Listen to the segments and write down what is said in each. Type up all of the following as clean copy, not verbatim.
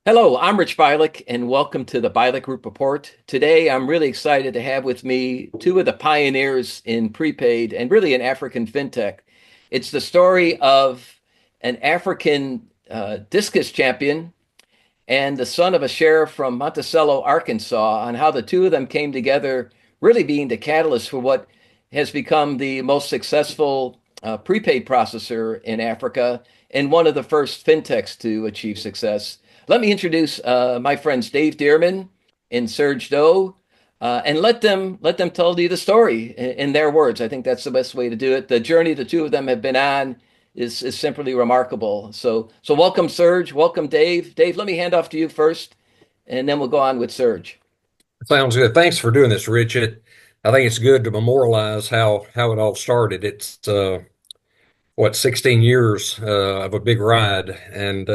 Hello, I'm Rich Bialek, and welcome to the Bialek Group Report. Today, I'm really excited to have with me two of the pioneers in prepaid and really in African fintech. It's the story of an African discus champion and the son of a sheriff from Monticello, Arkansas, on how the two of them came together, really being the catalyst for what has become the most successful prepaid processor in Africa and one of the first fintechs to achieve success. Let me introduce my friends Dave Dearman and Serge Doh, and let them tell you the story in their words. I think that's the best way to do it. The journey the two of them have been on is simply remarkable. So welcome Serge, welcome Dave. Dave, let me hand off to you first, and then we'll go on with Serge. Sounds good. Thanks for doing this, Richard. I think it's good to memorialize how it all started. It's 16 years of a big ride, and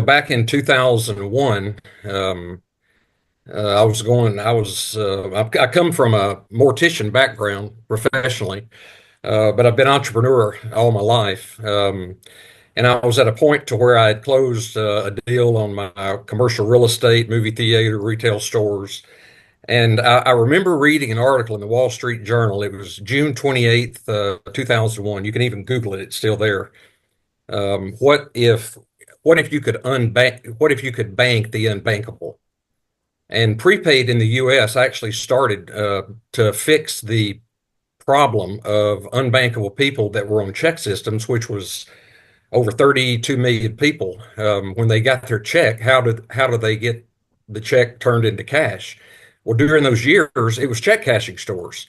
back in 2001, I come from a mortician background professionally, but I've been entrepreneur all my life. And I was at a point to where I had closed a deal on my commercial real estate, movie theater, retail stores. And I remember reading an article in the Wall Street Journal. It was June 28th, 2001. You can even Google it. It's still there. Um, what if, what if you could what if you could bank the unbankable? And prepaid in the US actually started to fix the problem of unbankable people that were on check systems, which was over 32 million people. When they got their check, how do they get the check turned into cash? Well, during those years, it was check cashing stores,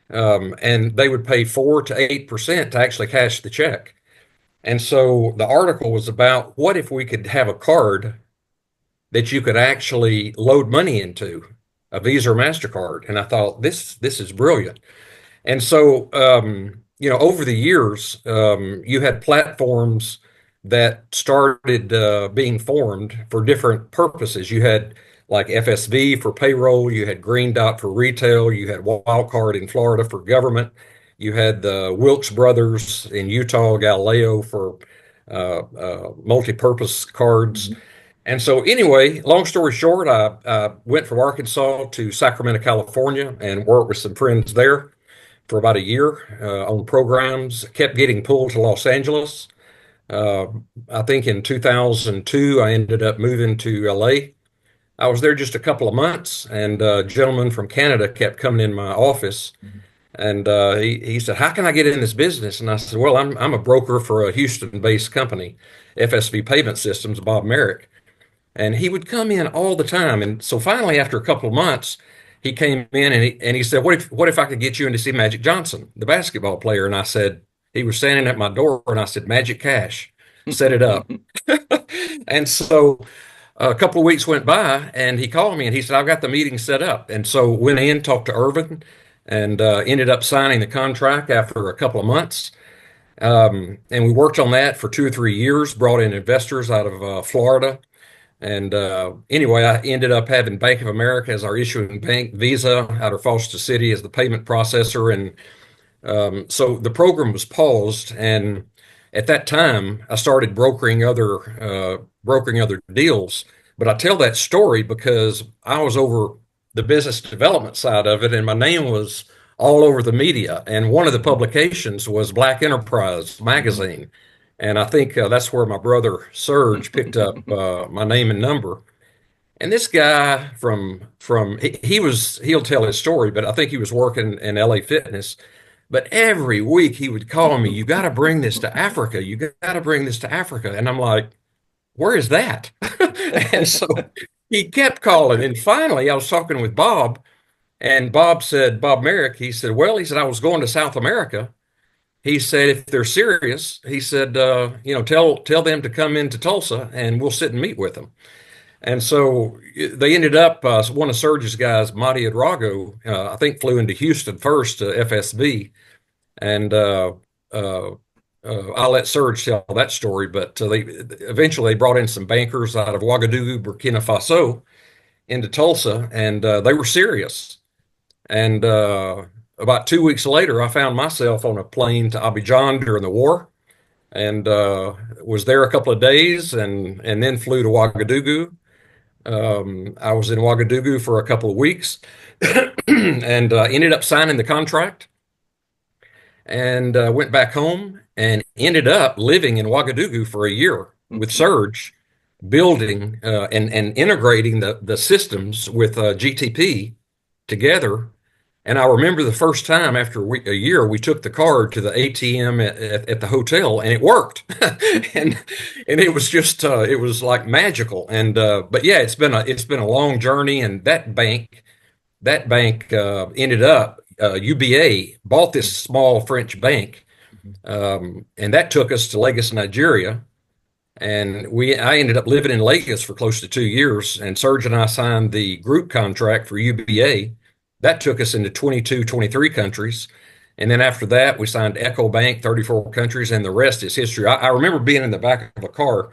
and they would pay 4 to 8% to actually cash the check. And so the article was about what if we could have a card that you could actually load money into, a Visa or MasterCard. And I thought this is brilliant. And so, over the years, you had platforms that started being formed for different purposes. You had like FSV for payroll, you had Green Dot for retail, you had Wildcard in Florida for government, you had the Wilkes Brothers in Utah, Galileo for multi-purpose cards. Mhm. And so, anyway, long story short, I went from Arkansas to Sacramento, California, and worked with some friends there for about a year on programs, kept getting pulled to Los Angeles. Uh, I think in 2002, I ended up moving to LA. I was there just a couple of months, and a gentleman from Canada kept coming in my office, and he said, "How can I get in this business?" And I said, "Well, I'm a broker for a Houston-based company, FSV Payment Systems, Bob Merrick." And he would come in all the time. And so finally, after a couple of months, he came in and he said, what if I could get you in to see Magic Johnson, the basketball player? And I said, he was standing at my door and I said, Magic Cash, set it up. And so a couple of weeks went by and he called me and he said, I've got the meeting set up. And so went in, talked to Irvin, and ended up signing the contract after a couple of months. And we worked on that for 2 or 3 years, brought in investors out of Florida. And anyway, I ended up having Bank of America as our issuing bank, Visa out of Foster City as the payment processor. And so the program was paused. And at that time, I started brokering other deals. But I tell that story because I was over the business development side of it, and my name was all over the media. And one of the publications was Black Enterprise magazine. And I think that's where my brother Serge picked up my name and number. And this guy he'll tell his story, but I think he was working in LA Fitness. But every week he would call me, "You got to bring this to Africa. You got to bring this to Africa." And I'm like, "Where is that?" And so he kept calling. And finally, I was talking with Bob, and Bob Merrick, he said, "Well," he said, "I was going to South America." He said, "If they're serious," he said, tell them to come into Tulsa and we'll sit and meet with them." And so they ended up, one of Serge's guys, Mati Adrago, I think flew into Houston first to FSB. And uh, I'll let Serge tell that story, but they eventually brought in some bankers out of Ouagadougou, Burkina Faso into Tulsa, and they were serious. And about 2 weeks later, I found myself on a plane to Abidjan during the war. and was there a couple of days, and then flew to Ouagadougou. I was in Ouagadougou for a couple of weeks, and ended up signing the contract, and went back home and ended up living in Ouagadougou for a year with Mhm. Serge, building and integrating the systems with GTP together. And I remember the first time after a year, we took the card to the ATM at the hotel, and it worked. and and it was just it was like magical. And but yeah, it's been a long journey. And that bank ended up UBA bought this small French bank, Mhm. and that took us to Lagos, Nigeria. And I ended up living in Lagos for close to 2 years. And Serge and I signed the group contract for UBA. That took us into 22, 23 countries. And then after that, we signed Echo Bank, 34 countries, and the rest is history. I remember being in the back of a car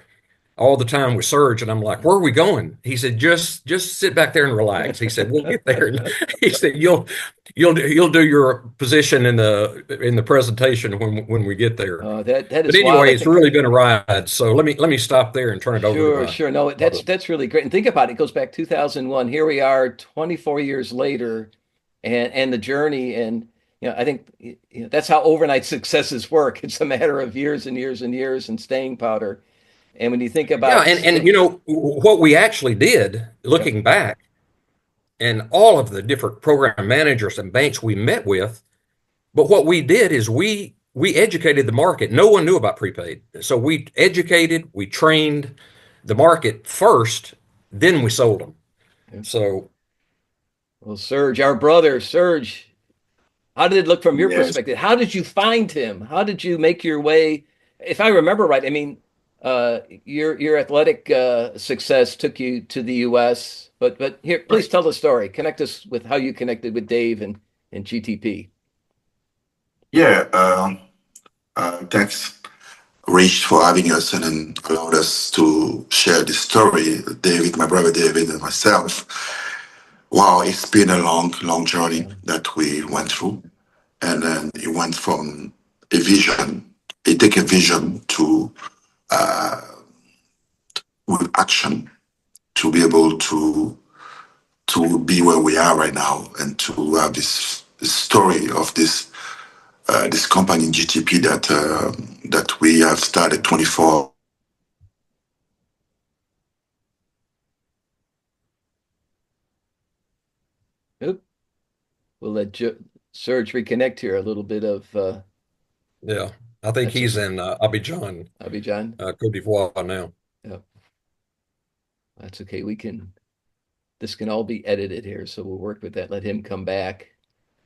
all the time with Serge, and I'm like, "Where are we going?" He said, "Just sit back there and relax." He said, "We'll get there." And he said, "You'll do your position in the presentation when we get there." That But is wild. anyway, I it's think really been a ride. So let me stop there and turn it over to sure, my sure. No, brother. that's really great. And think about it, it goes back 2001. Here we are 24 years later and the journey and I think that's how overnight successes work. It's a matter of years and years and years and staying powder. And when you think Yeah, about and what we actually did, yeah, looking back, and all of the different program managers and banks we met with. But what we did is we educated the market. No one knew about prepaid. So we educated, we trained the market first, then we sold them. yeah. So Well, Serge, our brother, Serge, how did it look from your Yes. perspective? How did you find him? How did you make your way? If I remember right, I mean, your athletic success took you to the U.S. But here, please Right. tell the story. Connect us with how you connected with Dave and GTP. Yeah. Thanks, Rich, for having us and then allowed us to share this story. David, my brother David, and myself. Wow, it's been a long, long journey Yeah. that we went through, and then it went from a vision. It take a vision to with action to be able to be where we are right now and to have this story of this company GTP that we have started 24. Oop. We'll let Serge reconnect here. A little bit of yeah, I think that's he's okay. in Abidjan, Abidjan. Cote d'Ivoire now. Yeah, that's okay. This can all be edited here, so we'll work with that. Let him come back.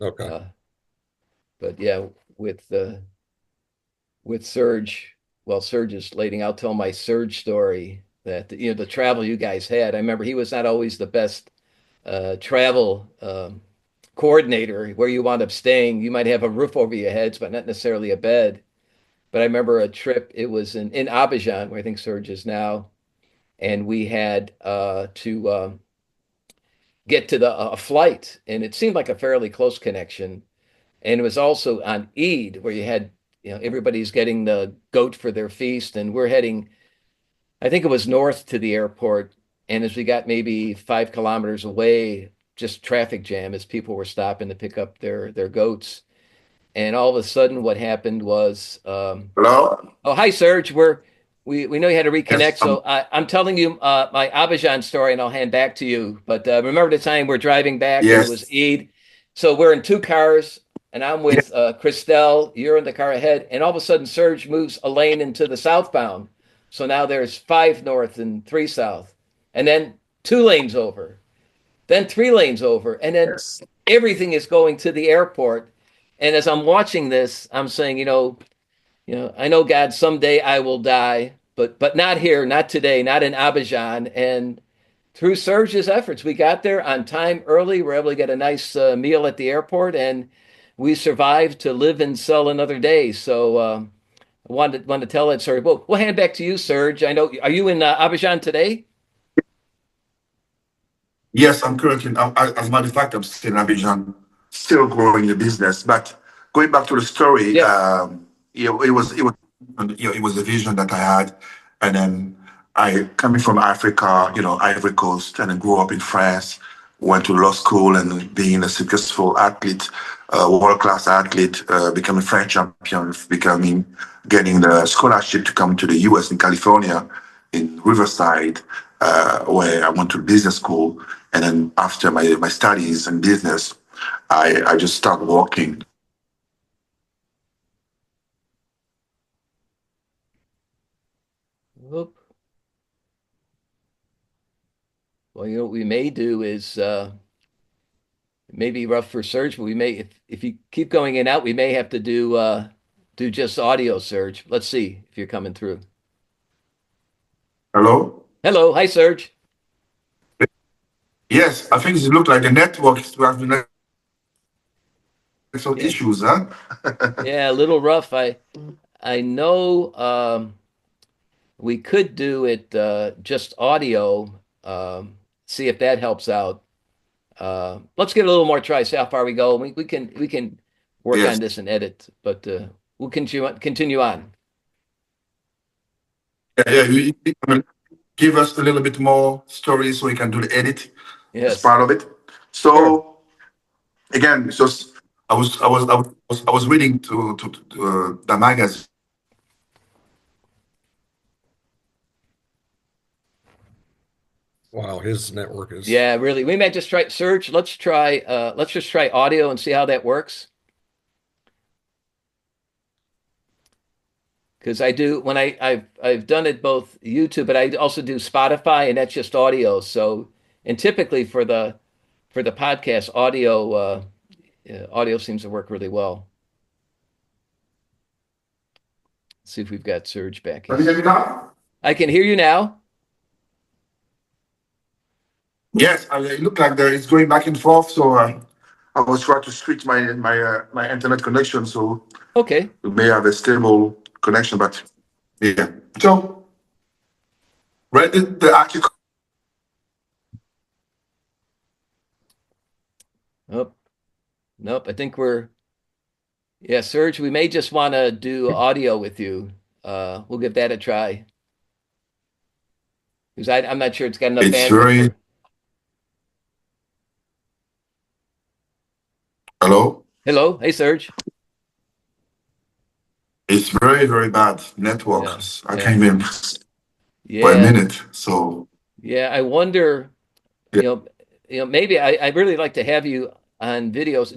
Okay. Uh, but yeah, with uh, with Serge, well, Serge is leading. I'll tell my Serge story that the travel you guys had. I remember he was not always the best travel coordinator. Where you wound up staying, you might have a roof over your heads, but not necessarily a bed. But I remember a trip. It was in Abidjan, where I think Serge is now, and we had to get to the a flight, and it seemed like a fairly close connection. And it was also on Eid, where you had everybody's getting the goat for their feast, and we're heading. I think it was north to the airport, and as we got maybe 5 kilometers away, just traffic jam as people were stopping to pick up their goats. And all of a sudden, what happened was Hello? oh, hi, Serge. We know you had to Yes, reconnect, so I'm telling you my Abidjan story, and I'll hand back to you. But remember the time we're driving back, and it was yes, Eid. So we're in two cars, and I'm yes, with Christelle. You're in the car ahead, and all of a sudden, Serge moves a lane into the southbound. So now there's 5 north and 3 south, and then 2 lanes over, then 3 lanes over, and then yes. everything is going to the airport. And as I'm watching this, I'm saying, I know God, someday I will die, but not here, not today, not in Abidjan. And through Serge's efforts, we got there on time early. We were able to get a nice meal at the airport, and we survived to live and sell another day. So I wanted to tell that story. Well, we'll hand back to you, Serge. I know. Are you in Abidjan today? Yes, I'm currently, as a matter of fact, I'm still in Abidjan, still growing the business. But going back to the story, Yes. it was. and it was a vision that I had. And then I coming from Africa, Ivory Coast, and then grew up in France, went to law school and being a successful athlete, world class athlete, becoming French champion, getting the scholarship to come to the US in California, in Riverside, where I went to business school. And then after my studies in business, I just started working. Whoop. Well, what we may do is it may be rough for Serge, but we may if you keep going in and out, we may have to do just audio, Serge. Let's see if you're coming through. Hello? Hello, hi Serge. Yes, I think it looked like the network is to have some Yeah, issues, huh? yeah, a little rough. I know we could do it just audio. See if that helps out. Let's give it a little more try. See how far we go. We can work on Yes. this and edit, but we'll continue on. Yeah, you can give us a little bit more story so we can do the edit as Yes, part of it. sure. So again, it's just I was reading to the magazine. Wow, his network is. Yeah, really. We may just try Serge. Let's just try audio and see how that works. Because I do when I've done it both YouTube, but I also do Spotify, and that's just audio. So, and typically for the podcast, audio seems to work really well. Let's see if we've got Serge back. Can you hear me now? I can hear you now. Yes, it looked like it's going back and forth. So I was trying to switch my internet connection so Okay. we may have a stable connection. But yeah, so read the article. Oh, nope. I think yeah, Serge, we may just want to do audio with you. We'll give that a try. Because I'm not sure it's got enough It's bandwidth very for. hello. Hello. Hey, Serge. It's very, very bad network. Yeah. I Yeah. can't even for a Yeah. minute. So Yeah. I wonder, yeah. maybe I really like to have you on videos.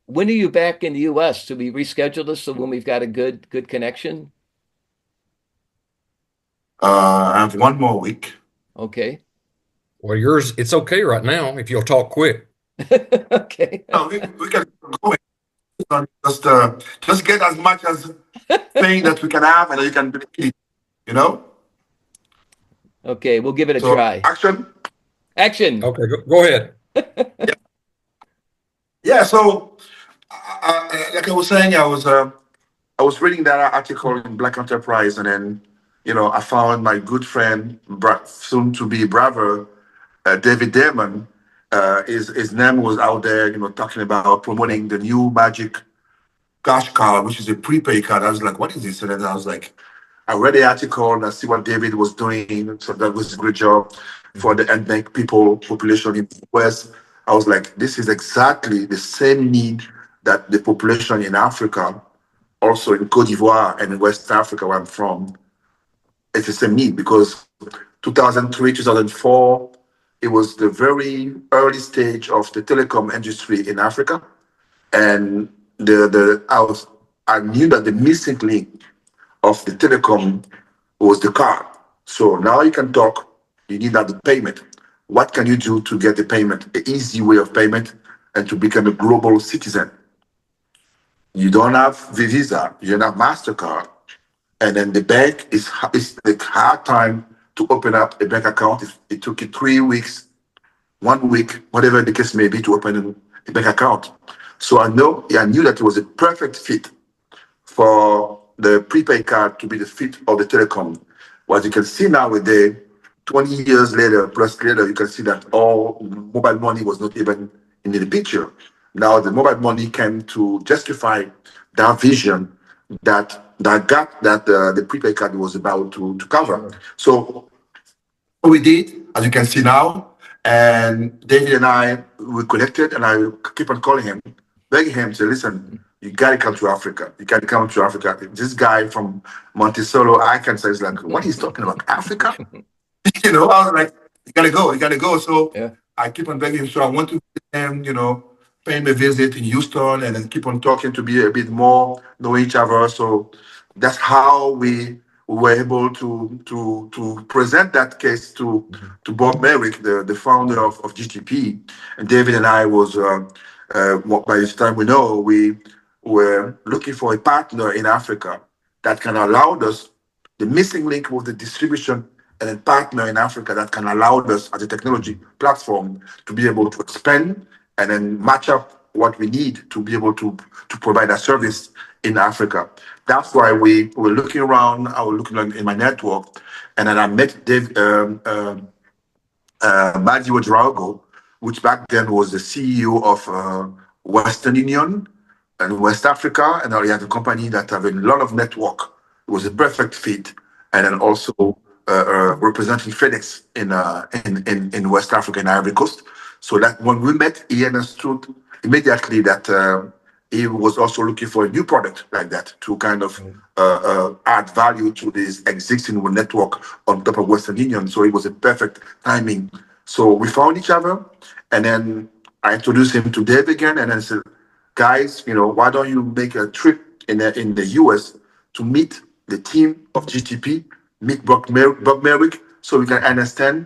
When are you back in the US? So we reschedule this so when we've got a good connection? I have one more week. Okay. Well, yours, it's okay right now if you'll talk quick. Okay. No, we can go in. Just get as much as thing that we can have and you can do it, you know? Okay, we'll give it a So try. action. Action. Okay, go ahead. Yeah. Yeah. So like I was saying, I was reading that article in Black Enterprise, and then I found my good friend, soon to be brother, David Dearman. His name was out there, talking about promoting the new Magic Cash card, which is a prepaid card. I was like, what is this? And then I was like, I read the article and I see what David was doing. So that was a great job for Mhm. the ethnic population in the West. I was like, this is exactly the same need that the population in Africa, also in Cote d'Ivoire and in West Africa, where I'm from, it's the same need because 2003, 2004, it was the very early stage of the telecom industry in Africa. And I knew that the missing link of the telecom was the card. So now you can talk. You need that the payment. What can you do to get the payment, an easy way of payment, and to become a global citizen? You don't have the Visa, you don't have Mastercard, and then the bank is the hard time to open up a bank account. It took you 3 weeks, 1 week, whatever the case may be, to open a bank account. So I knew that it was a perfect fit for the prepaid card to be the fit of the telecom. What you can see nowadays, 20 years later, plus later, you can see that all mobile money was not even in the picture. Now the mobile money came to justify that vision that that gap that the prepaid card was about to cover. Sure. So we did, as you can see now, and David and I we connected, and I keep on calling him, begging him to listen. You gotta come to Africa. You gotta come to Africa. This guy from Montesolo, I can say, is like, what he's talking about, Africa? I was like, you gotta go. So Yeah. I keep on begging him. So I want to visit him, pay him a visit in Houston and then keep on talking to be a bit more, know each other. So that's how we were able to present that case to Bob Merrick, the founder of GTP. And David and I was, by this time we know, we were looking for a partner in Africa that can allow us the missing link with the distribution and a partner in Africa that can allow us as a technology platform to be able to expand and then match up what we need to be able to provide a service in Africa. That's why we were looking around. I was looking in my network, and then I met Dave, Mario Drago, which back then was the CEO of Western Union and West Africa, and now he had a company that have a lot of network. It was a perfect fit, and then also representing FedEx in West Africa and Ivory Coast. So that when we met, he understood immediately that he was also looking for a new product like that to kind of add value to this existing network on top of Western Union. So it was a perfect timing. So we found each other, and then I introduced him to Dave again, and then said, "Guys, why don't you make a trip in the US to meet the team of GTP, meet Bob Merrick, so we can understand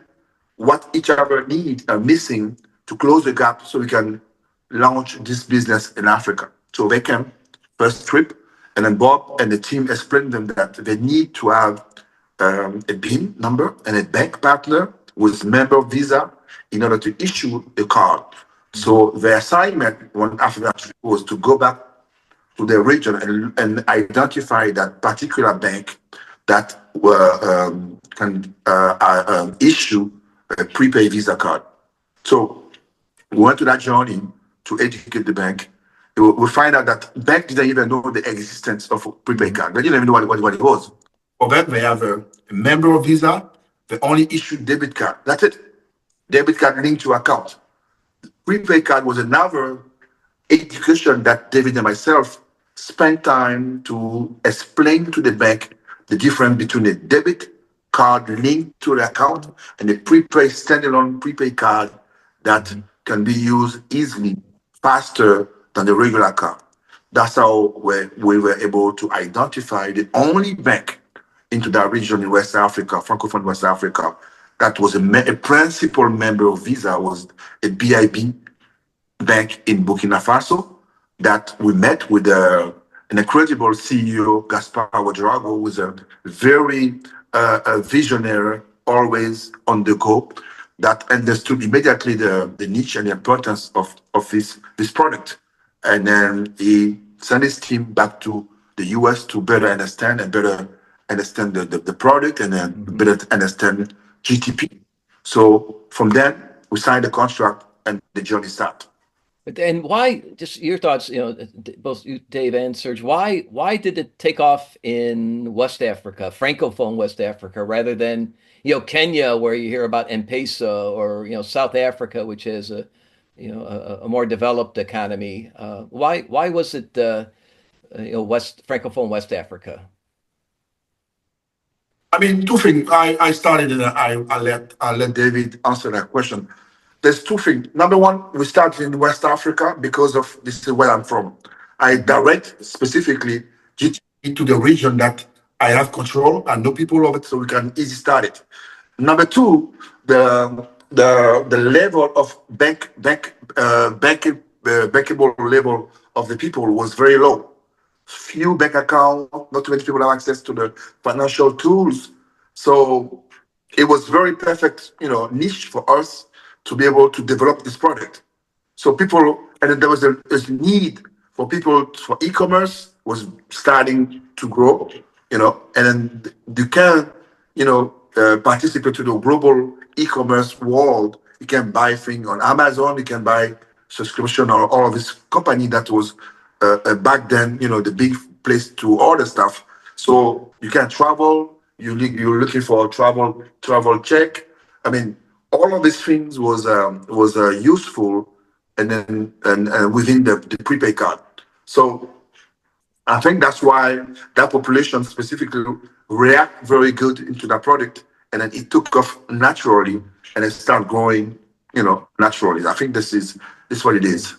what each other need are missing to close the gap, so we can launch this business in Africa." So they came first trip, and then Bob and the team explained them that they need to have a BIN number and a bank partner with member visa in order to issue a card. So the assignment one after that trip was to go back to the region and identify that particular bank that can issue a prepaid Visa card. So we went to that journey to educate the bank. We find out that bank didn't even know the existence of a prepaid card. They didn't even know what it was. For them, they have a member of Visa. They only issue debit card. That's it. Debit card linked to account. Prepaid card was another education that David and myself spent time to explain to the bank the difference between a debit card linked to the account and a prepaid standalone prepaid card that can be used easily, faster than the regular card. That's how we were able to identify the only bank into that region in West Africa, Francophone West Africa, that was a principal member of Visa, was a BIB bank in Burkina Faso, that we met with an incredible CEO, Gaspar Ouedraogo, who was a very visionary, always on the go, that understood immediately the niche and the importance of this product. And then he sent his team back to the US to better understand the product, and then better understand GTP. So from then, we signed the contract and the journey started. And why, just your thoughts, both you, Dave and Serge, why did it take off in West Africa, Francophone West Africa, rather than, Kenya, where you hear about M-Pesa, or, South Africa, which has a more developed economy? Why was it, Francophone West Africa? I mean, two things. I started and I let David answer that question. There's two things. Number one, we started in West Africa because of this is where I'm from. I direct specifically GTP to the region that I have control and know people of it, so we can easily start it. Number two, the level of bankable level of the people was very low. Few bank accounts, not too many people have access to the financial tools. So it was very perfect, niche for us to be able to develop this product. So people, and then there was a need for people for e-commerce was starting to grow, and then you can, participate to the global e-commerce world. You can buy things on Amazon, you can buy subscription or all of this company that was back then, the big place to order stuff. So you can travel. You're looking for a travel check. I mean, all of these things was useful, and within the prepaid card. So I think that's why that population specifically react very good into that product, and then it took off naturally, and it started growing, naturally. I think this is what it is.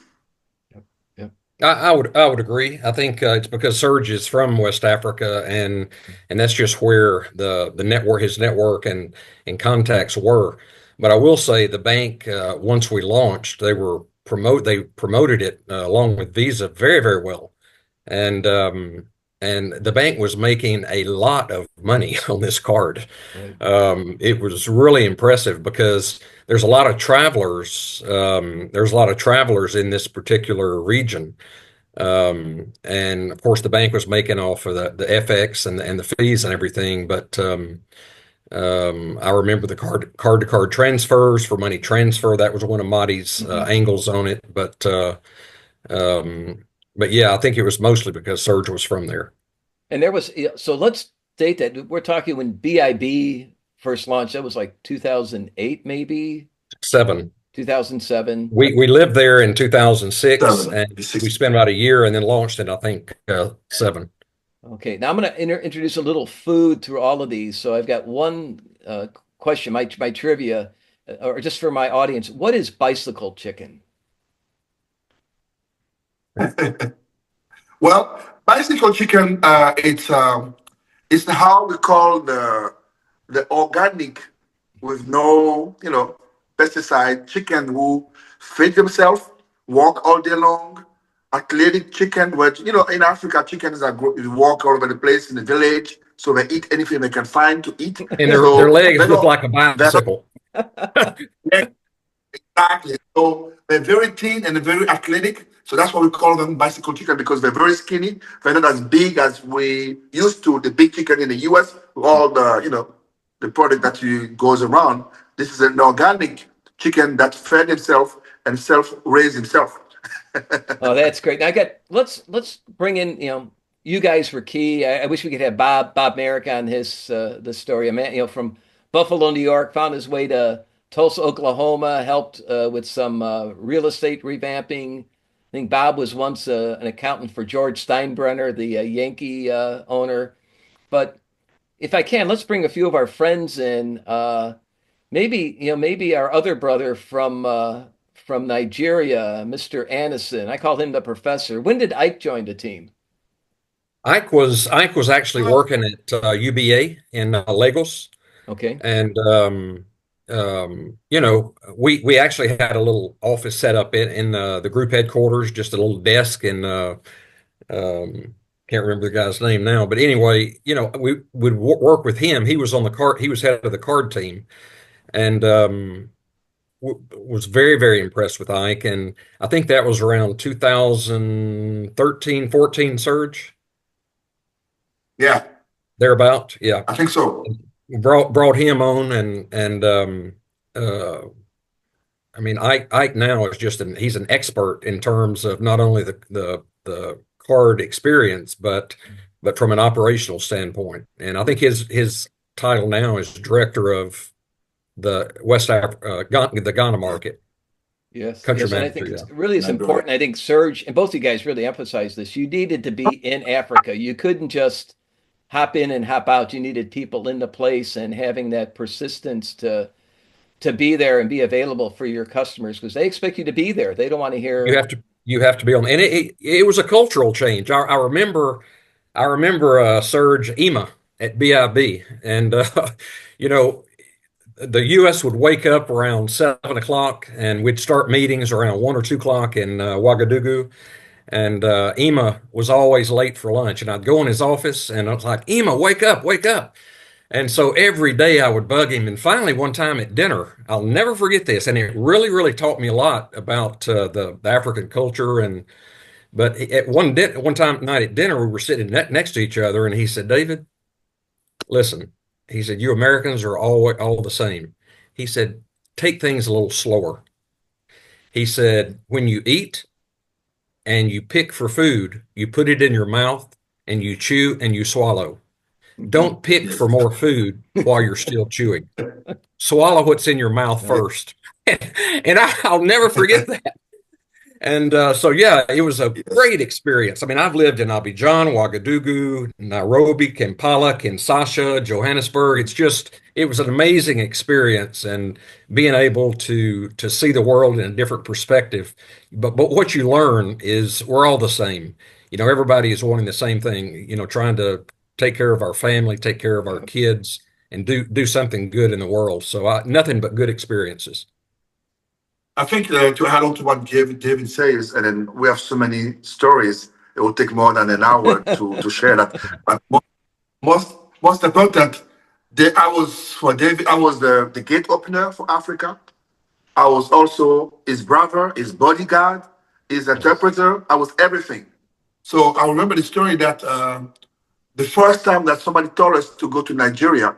Yep. Yep. I would agree. I think it's because Serge is from West Africa, and that's just where the network, his network and contacts were. But I will say the bank, once we launched, they promoted it along with Visa very, very well. And and the bank was making a lot of money on this card. Right. It was really impressive because there's a lot of travelers in this particular region. And of course, the bank was making off of the FX and the fees and everything. But I remember the card to card transfers for money transfer. That was one of Marty's Mhm. angles on it. Um, but yeah, I think it was mostly because Serge was from there. And there was, so let's date that. We're talking when BIB first launched, that was like 2008, maybe 7. 2007. We lived there in 2006, Seven, and we 6. spent about a year and then launched in, I think, 7. Okay, now I'm going to introduce a little food through all of these. So I've got one question, my trivia, or just for my audience. What is bicycle chicken? Well, bicycle chicken, it's how we call the organic with no, pesticide chicken who feed themselves, walk all day long. Athletic chicken, which in Africa, chickens walk all over the place in the village, so they eat anything they can find to eat. And their So legs look like a they're bicycle. not exactly. So they're very thin and they're very athletic. So that's why we call them bicycle chicken because they're very skinny. They're not as big as we used to the big chicken in the US, with all the product that goes around. This is an organic chicken that fed himself and self-raised himself. Oh, that's great. Now I got let's bring in, you guys were key. I wish we could have Bob Merrick on his the story. A man, from Buffalo, New York, found his way to Tulsa, Oklahoma, helped with some real estate revamping. I think Bob was once an accountant for George Steinbrenner, the Yankee owner. But if I can, let's bring a few of our friends in. Maybe our other brother from Nigeria, Mr. Anderson. I call him the professor. When did Ike join the team? Ike was actually working at UBA in Lagos, Okay. and we actually had a little office set up in the group headquarters, just a little desk, and um, can't remember the guy's name now, but anyway, we would work with him. He was on the card. He was head of the card team, and was very, very impressed with Ike. And I think that was around 2013, 14, Surge, Yeah, thereabout. Yeah. I think so. Brought him on, and I mean, Ike now is he's an expert in terms of not only the card experience, but from an operational standpoint. And I think his title now is director of the the Ghana market, Yes, country yes, and I manager. think Yeah. it's really is important. I think Serge and both of you guys really emphasized this. You needed to be in Africa. You couldn't just hop in and hop out. You needed people in the place and having that persistence to be there and be available for your customers because they expect you to be there. They don't want to You hear. have to you have to be on, and it was a cultural change. I remember Serge Ema at BIB, and you know the U.S. would wake up around 7 o'clock, and we'd start meetings around 1 or 2 o'clock in Ouagadougou. And Ema was always late for lunch, and I'd go in his office, and I was like, "Ema, wake up, wake up!" And so every day I would bug him. And finally, one time at dinner, I'll never forget this, and it really, really taught me a lot about the African culture. And but at one time night at dinner, we were sitting next to each other, and he said, "David, listen," he said, "you Americans are all the same." He said, "Take things a little slower." He said, "When you eat and you pick for food, you put it in your mouth and you chew and you swallow. Don't pick for more food while you're still chewing. Swallow what's in your mouth Right. first. And I'll never forget that. And so, yeah, it was a Yes. great experience. I mean, I've lived in Abidjan, Ouagadougou, Nairobi, Kampala, Kinshasa, Johannesburg. It was an amazing experience, and being able to see the world in a different perspective. But what you learn is we're all the same. Everybody is wanting the same thing. Trying to take care of our family, take care of our Yeah. kids, and do something good in the world. So, nothing but good experiences. I think to add on to what David says, and then we have so many stories, it will take more than an hour to share that. But most most important, I was for David. I was the gate opener for Africa. I was also his brother, his bodyguard, his Yes. interpreter. I was everything. So I remember the story that the first time that somebody told us to go to Nigeria,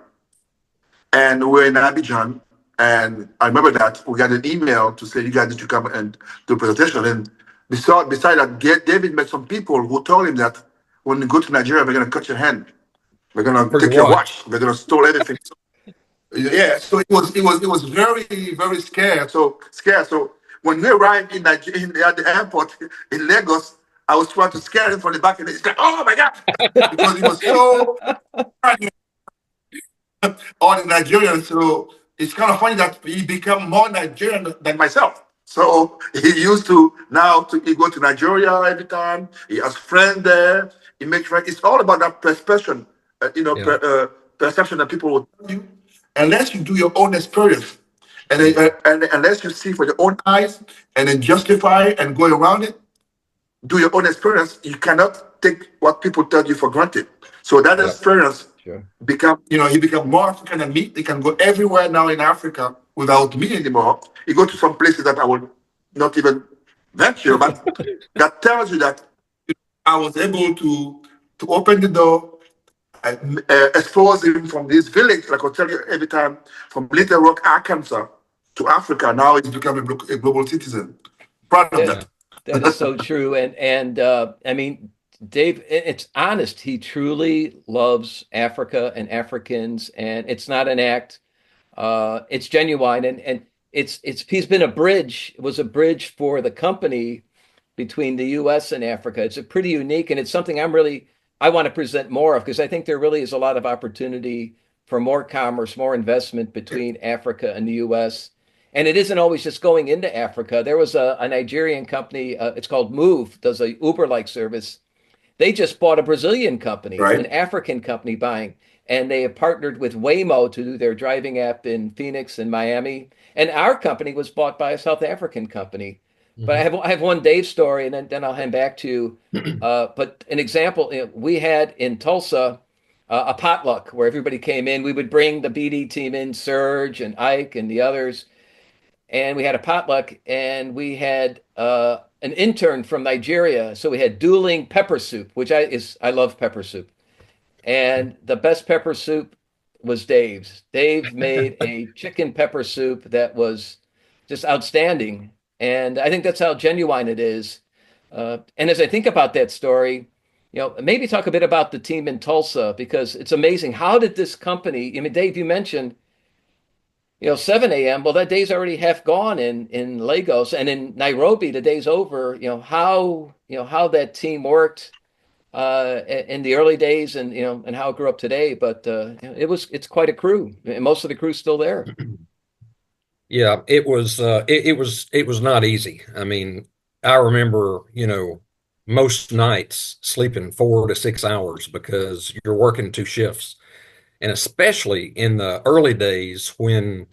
and we were in Abidjan, and I remember that we got an email to say you guys need to come and do a presentation. And beside that, David met some people who told him that when you go to Nigeria, we're gonna cut your hand, we're gonna For your take your watch. watch, we're gonna steal everything. Yeah, so it was very very scared. So when we arrived in Nigeria at the airport in Lagos, I was trying to scare him from the back, and he's like, "Oh my God," because he was so all the Nigerians. So it's kind of funny that he become more Nigerian than myself. So he used to now he go to Nigeria every time. He has friends there. He makes friends. It's all about that perception, Yeah. perception that people will tell you, unless you do your own experience, and then, and unless you see for your own eyes, and then justify and go around it, do your own experience. You cannot take what people tell you for granted. So that Yeah. experience Sure. he become more African than me. He can go everywhere now in Africa without me anymore. He go to some places that I will not even venture, but that tells you that I was able to open the door and expose him from this village, like I tell you every time, from Little Rock, Arkansas to Africa. Now he's become a global citizen. Proud of That Yeah. that. that is so true. And I mean, Dave, it's honest. He truly loves Africa and Africans, and it's not an act. It's genuine, and it's he's been a bridge. Was a bridge for the company between the U.S. and Africa. It's a pretty unique, and it's something I want to present more of because I think there really is a lot of opportunity for more commerce, more investment between Africa and the U.S. And it isn't always just going into Africa. There was a Nigerian company, it's called Move, does a Uber-like service. They just bought a Brazilian company, an Right? African company buying, and they have partnered with Waymo to do their driving app in Phoenix and Miami. And our company was bought by a South African company. But Mhm. I have one Dave story, and then I'll hand back to you. But an example, we had in Tulsa a potluck where everybody came in. We would bring the BD team in, Serge and Ike and the others, and we had a potluck, and we had an intern from Nigeria. So we had dueling pepper soup, which I love pepper soup, and the best pepper soup was Dave's. Dave made a chicken pepper soup that was just outstanding, and I think that's how genuine it is. And as I think about that story, maybe talk a bit about the team in Tulsa because it's amazing. How did this company? I mean, Dave, you mentioned 7 a.m. Well, that day's already half gone in Lagos and in Nairobi, the day's over. How that team worked in the early days and and how it grew up today. But it's quite a crew, and most of the crew's still there. Yeah, it was not easy. I mean, I remember, most nights sleeping 4 to 6 hours because you're working two shifts. And especially in the early days when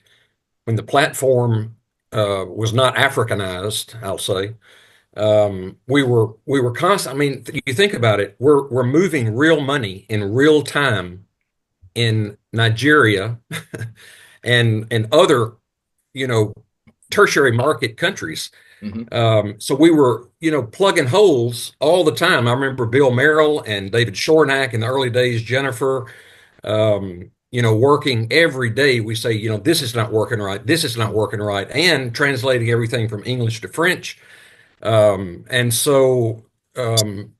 the platform was not Africanized, I'll say, we were constant. I mean, you think about it, we're moving real money in real time in Nigeria and other, you know, tertiary market countries. Hmm. So we were, plugging holes all the time. I remember Bill Merrill and David Shornack in the early days, Jennifer, working every day. We say, this is not working right. This is not working right. And translating everything from English to French. And so, um,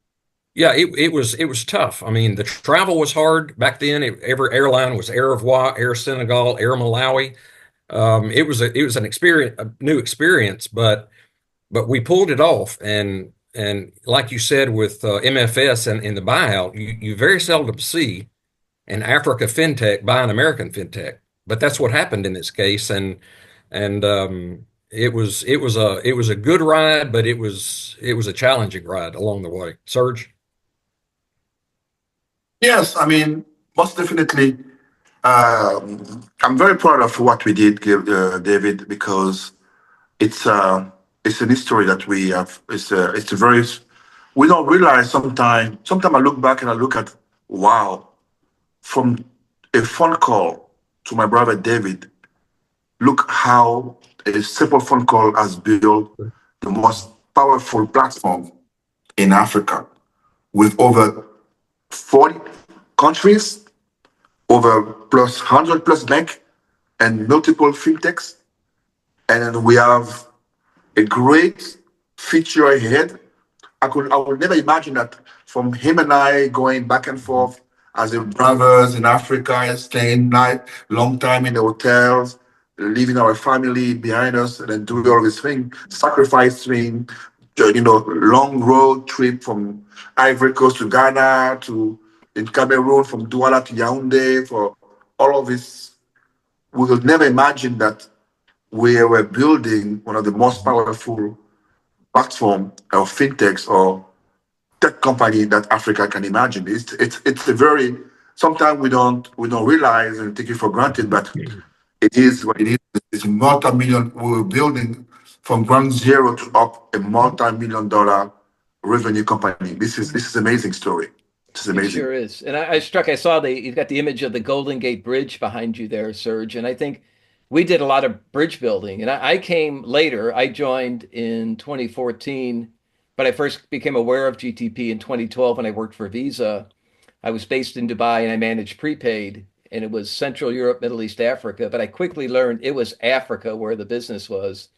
Yeah, it was tough. I mean, the travel was hard back then. Every airline was Air Voix, Air Senegal, Air Malawi. It was an experience, a new experience, but we pulled it off. And like you said with MFS and the buyout, you very seldom see an Africa fintech buy an American fintech. But that's what happened in this case, and it was a good ride, but it was a challenging ride along the way. Serge? Yes, I mean, most definitely. I'm very proud of what we did, David, because it's it's an history that we have. It's a very we don't realize sometimes. Sometimes I look back and I look at wow, from a phone call to my brother David. Look how a simple phone call has built the most powerful platform in Africa with over 40 countries, over plus 100 plus bank and multiple fintechs. And then we have a great future ahead. I would never imagine that from him and I going back and forth as a brothers in Africa, staying night, long time in the hotels, leaving our family behind us, and then doing all this thing, sacrificing, long road trip from Ivory Coast to Ghana to in Cameroon, from Douala to Yaoundé, for all of this. We will never imagine that we were building one of the most powerful platform or fintechs or tech company that Africa can imagine. It's a very sometimes we don't realize and take it for granted, but it is what it is. It's a multi-million. We're building from ground zero to up a multi-million dollar revenue company. This is amazing story. This is It amazing. sure is. And I saw you've got the image of the Golden Gate Bridge behind you there, Serge. And I think we did a lot of bridge building. And I came later. I joined in 2014, but I first became aware of GTP in 2012 when I worked for Visa. I was based in Dubai and I managed prepaid, and it was Central Europe, Middle East, Africa. But I quickly learned it was Africa where the business was.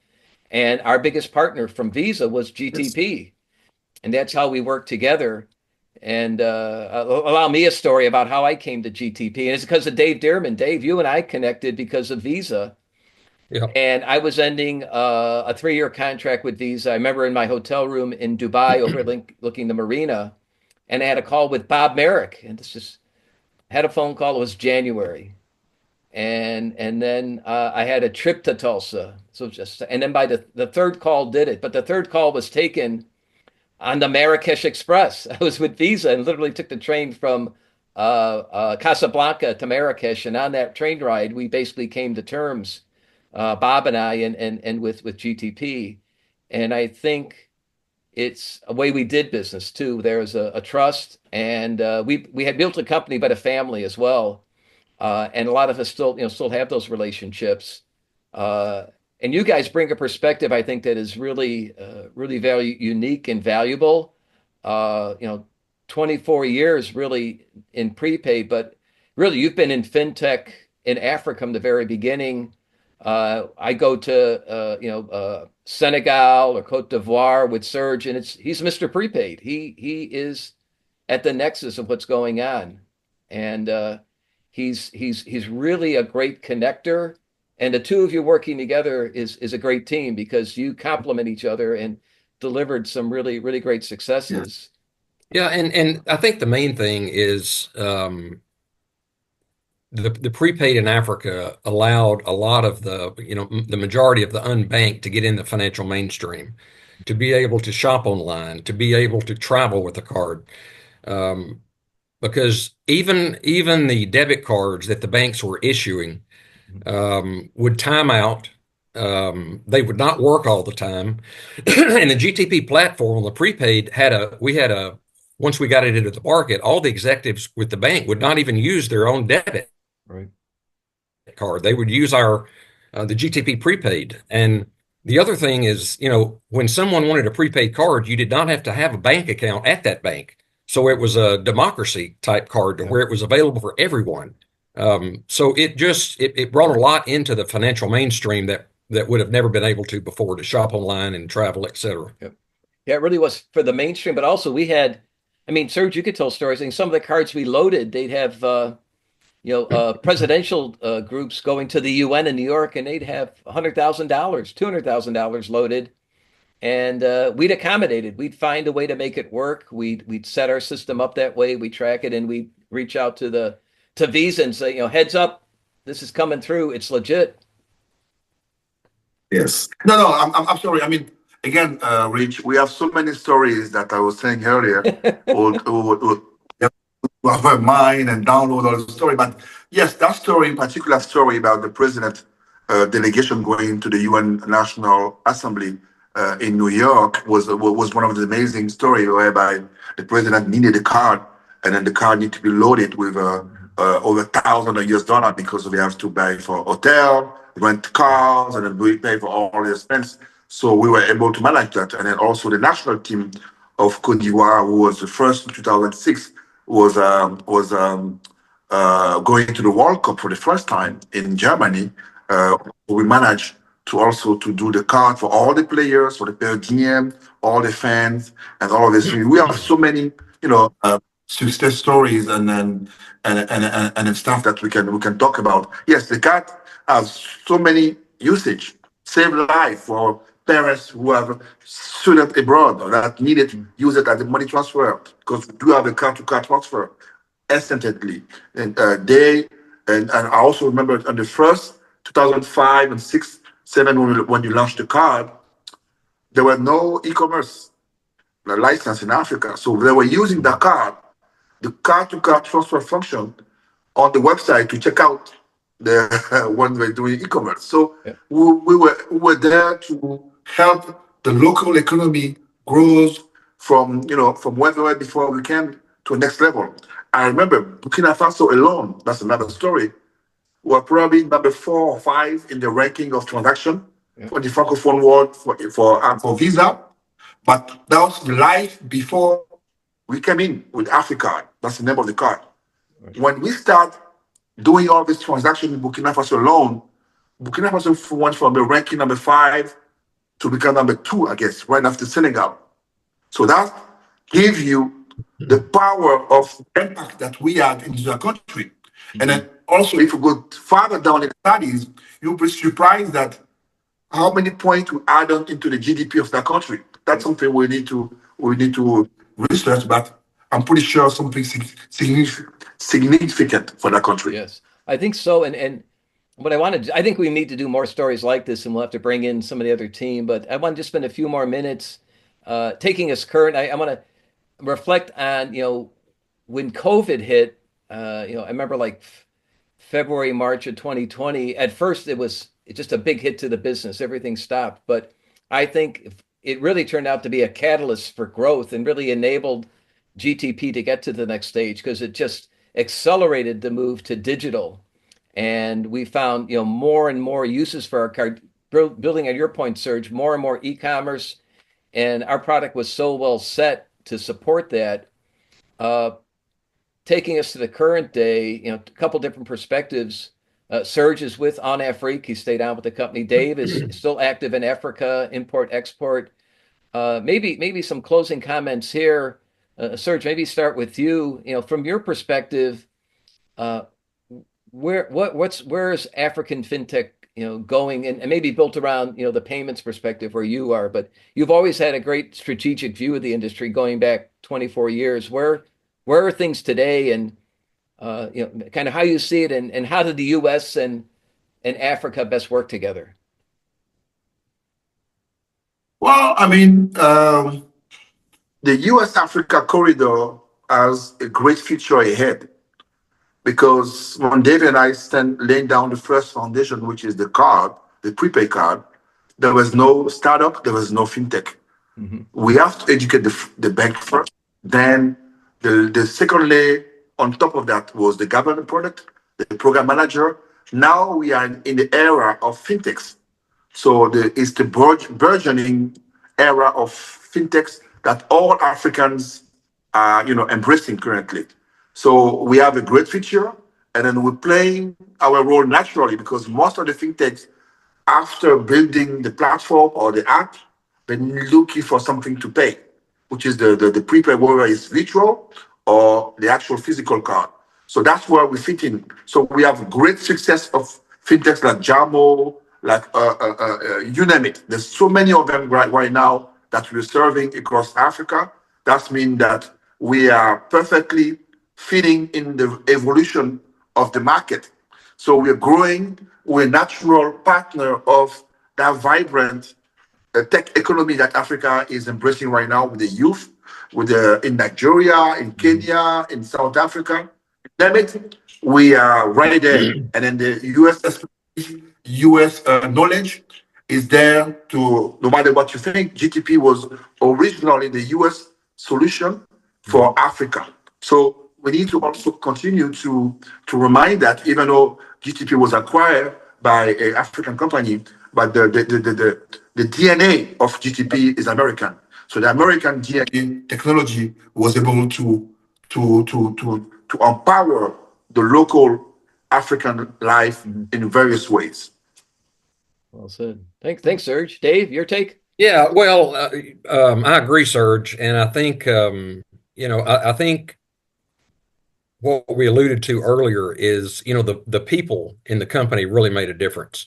And our biggest partner from Visa was Yes. GTP. And that's how we worked together. And allow me a story about how I came to GTP. And it's because of Dave Dearman. Dave, you and I connected because of Visa. Yeah. And I was ending a 3-year contract with Visa. I remember in my hotel room in Dubai overlooking the marina, and I had a call with Bob Merrick. And this just had a phone call. It was January. And then I had a trip to Tulsa. So just, and then by the third call did it. But the third call was taken on the Marrakesh Express. I was with Visa and literally took the train from Casablanca to Marrakesh. And on that train ride, we basically came to terms, Bob and I, and with GTP. And I think it's a way we did business too. There's a trust, and we had built a company, but a family as well. And a lot of us still have those relationships. Uh, and you guys bring a perspective, I think, that is really value unique and valuable. Uh, you know, 24 years really in prepaid, but really you've been in fintech in Africa from the very beginning. I go to Senegal or Cote d'Ivoire with Serge, and he's Mr. Prepaid. He is at the nexus of what's going on, and he's really a great connector. And the two of you working together is a great team because you complement each other and delivered some really great Yeah. successes. Yeah, and I think the main thing is the prepaid in Africa allowed a lot of the majority of the unbanked to get in the financial mainstream, to be able to shop online, to be able to travel with a card. Um, because even the debit cards that the banks were issuing would time out. They would not work all the time. And the GTP platform on the prepaid we had a, once we got it into the market, all the executives with the bank would not even use their own debit Right. card. They would use the GTP prepaid. And the other thing is, when someone wanted a prepaid card, you did not have to have a bank account at that bank. So it was a democracy type card to Yeah. where it was available for everyone. So it brought a lot into the financial mainstream that would have never been able to before, to shop online and travel, et cetera. Yep. Yeah, it really was for the mainstream, but also we had I mean, Serge, you could tell stories. And some of the cards we loaded, they'd have presidential groups going to the UN in New York, and they'd have $100,000, $200,000 loaded, and we'd accommodate it. We'd find a way to make it work. We'd set our system up that way. We track it, and we reach out to the to Visa and say, heads up, this is coming through. It's legit. Yes. No, no, I'm sorry. I mean, again, Rich, we have so many stories that I was saying earlier. Yeah, to have a mind and download all the story. But yes, that story, in particular story about the president delegation going to the UN National Assembly in New York was one of the amazing story whereby the president needed a card, and then the card needed to be loaded with over $1,000 because we have to pay for hotel, rent cars, and then we pay for all the expense. So we were able to manage that, and then also the national team of Cote d'Ivoire, who was the first in 2006, was going to the World Cup for the first time in Germany. We managed to also to do the card for all the players, for the per diem, all the fans, and all of this. We have so many, success stories and stuff that we can talk about. Yes, the card has so many usage, save life for parents who have students abroad or that needed use it as a money transfer because we do have a card to card transfer instantly. And and I also remember on the first 2005 and 6, 7 when you launched the card, there were no e-commerce license in Africa, so they were using the card to card transfer function on the website to check out the when we're doing e-commerce. So Yeah. we were there to help the local economy grows from where we were before we came to a next level. I remember Burkina Faso alone, that's another story, were probably number 4 or 5 in the ranking of transaction Yeah. for the Francophone world for Visa. But that was life before we came in with Africa. That's the name of the card. Right. When we start doing all this transaction in Burkina Faso alone, Burkina Faso went from the ranking number 5 to become number 2, I guess, right after Senegal. So that gives you the power of impact that we had in the country. And then also, if you go farther down in the studies, you'll be surprised that how many points we add on into the GDP of that country. That's something we need to research, but I'm pretty sure something significant for that country. Yes, I think so. And what I wanted, I think we need to do more stories like this, and we'll have to bring in some of the other team. But I want to just spend a few more minutes taking us current. I want to reflect on, when COVID hit. I remember like February, March of 2020. At first, it was just a big hit to the business. Everything stopped. But I think it really turned out to be a catalyst for growth and really enabled GTP to get to the next stage because it just accelerated the move to digital. And we found, more and more uses for our card. Building on your point, Serge, more and more e-commerce, and our product was so well set to support that. Uh, Taking us to the current day, a couple different perspectives. Serge is with On Afrique. He stayed on with the company. Dave is still active in Africa, import, export. Maybe some closing comments here. Serge, maybe start with you. From your perspective, uh, where is African fintech, going and maybe built around, the payments perspective where you are, but you've always had a great strategic view of the industry going back 24 years. Where are things today and kind of how you see it and how did the US and Africa best work together? Well, I mean, the US Africa corridor has a great future ahead because when David and I stand laying down the first foundation, which is the card, the prepaid card, there was no startup, there was no fintech. Mhm. We have to educate the bank first. Then the second layer on top of that was the government product, the program manager. Now we are in the era of fintechs. So it's the burgeoning era of fintechs that all Africans are, embracing currently. So we have a great future, and then we're playing our role naturally because most of the fintechs, after building the platform or the app, they're looking for something to pay. which is the prepaid, whether it's virtual or the actual physical card. So that's where we fit in. So we have great success of fintechs like Jamo, like you name it. There's so many of them right now that we're serving across Africa. That means that we are perfectly fitting in the evolution of the market. So we're growing. We're a natural partner of that vibrant tech economy that Africa is embracing right now with the youth, with the in Nigeria, in Kenya, in South Africa. Damn it, we are right there. And then the US knowledge is there to, no matter what you think, GTP was originally the US solution for Africa. So we need to also continue to remind that even though GTP was acquired by an African company, but the DNA of GTP is American. So the American DNA technology was able to empower the local African life in various ways. Well said. Thanks, Serge. Dave, your take? Yeah, well, I agree, Serge, and I think I think what we alluded to earlier is the people in the company really made a difference.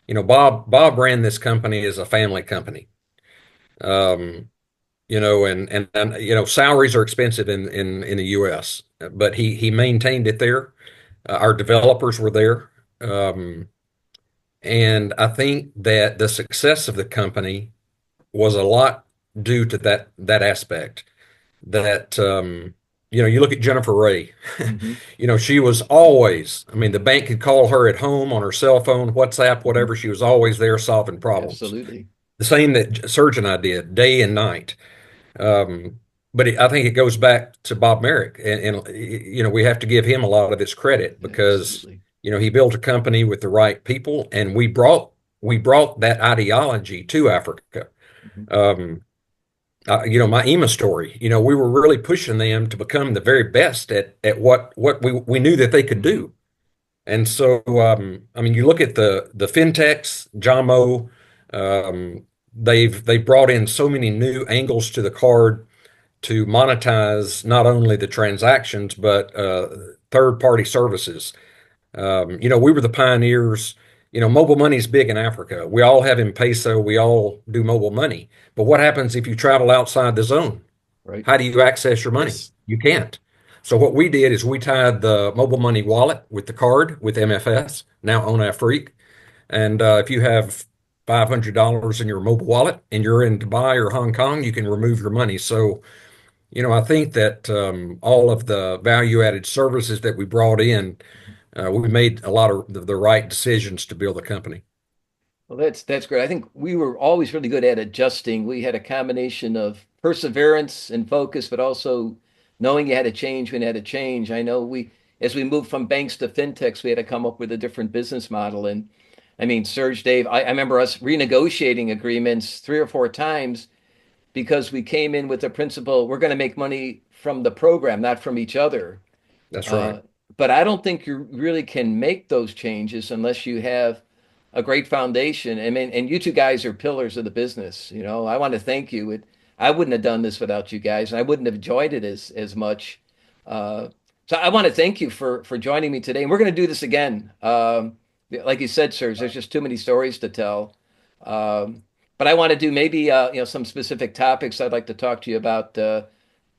Bob ran this company as a family company. Um, and salaries are expensive in the U.S., but he maintained it there. Our developers were there. And I think that the success of the company was a lot due to that aspect. That you look at Jennifer Ray. Mm-hmm. She was always. I mean, the bank could call her at home on her cell phone, WhatsApp, whatever. She was always there solving problems. Absolutely. The same that Serge and I did, day and night. But I think it goes back to Bob Merrick, and we have to give him a lot of this credit because Absolutely. he built a company with the right people, and we brought that ideology to Africa. Mm-hmm. My EMA story, we were really pushing them to become the very best at what we knew that they could do. And so, I mean, you look at the fintechs, Jamo, they've brought in so many new angles to the card to monetize not only the transactions but third party services. We were the pioneers. Mobile money is big in Africa. We all have M-Pesa. We all do mobile money. But what happens if you travel outside the zone? Right. How do you access your money? Yes. You can't. So what we did is we tied the mobile money wallet with the card with MFS, now on Afrique. And if you have $500 in your mobile wallet and you're in Dubai or Hong Kong, you can remove your money. So, I think that all of the value-added services that we brought in, we made a lot of the right decisions to build the company. Well, that's great. I think we were always really good at adjusting. We had a combination of perseverance and focus, but also knowing you had to change when you had to change. I know as we moved from banks to fintechs, we had to come up with a different business model. And I mean, Serge, Dave, I remember us renegotiating agreements 3 or 4 times because we came in with the principle we're going to make money from the program, not from each other. That's right. Uh, but I don't think you really can make those changes unless you have a great foundation. I mean, and you two guys are pillars of the business. I want to thank you. I wouldn't have done this without you guys, and I wouldn't have enjoyed it as much. Uh, so I want to thank you for joining me today, and we're going to do this again. Like you said, sirs, there's just too many stories to tell. But I want to do maybe some specific topics I'd like to talk to you about.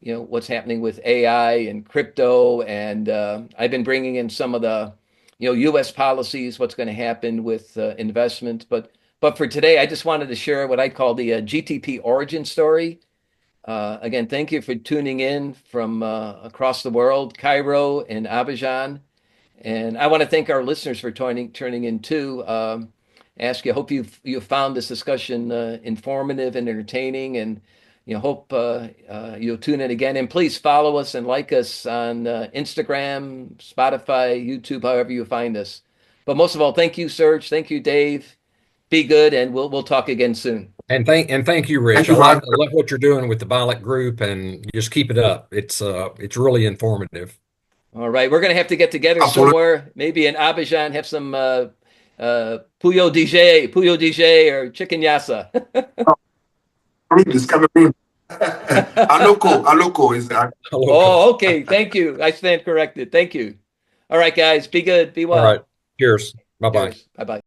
What's happening with AI and crypto, and I've been bringing in some of the U.S. policies, what's going to happen with investment. But for today, I just wanted to share what I call the GTP origin story. Again, thank you for tuning in from across the world, Cairo and Abidjan. And I want to thank our listeners for turning in too. Ask you, hope you found this discussion informative and entertaining, and hope you'll tune in again. And please follow us and like us on Instagram, Spotify, YouTube, however you find us. But most of all, thank you, Serge. Thank you, Dave. Be good, and we'll talk again soon. And thank you, Rich. Thank you, I Rod. love what you're doing with the Bialek group, and just keep it up. It's really informative. All right, we're gonna have to get together Absolutely. somewhere, maybe in Abidjan, have some Puyo DJ, or Chicken Yassa. This Cameroon. Aloco is Loco. Oh, okay. Thank you. I stand corrected. Thank you. All right, guys. Be good. Be All right. well. Cheers. Bye bye. Cheers. Bye bye.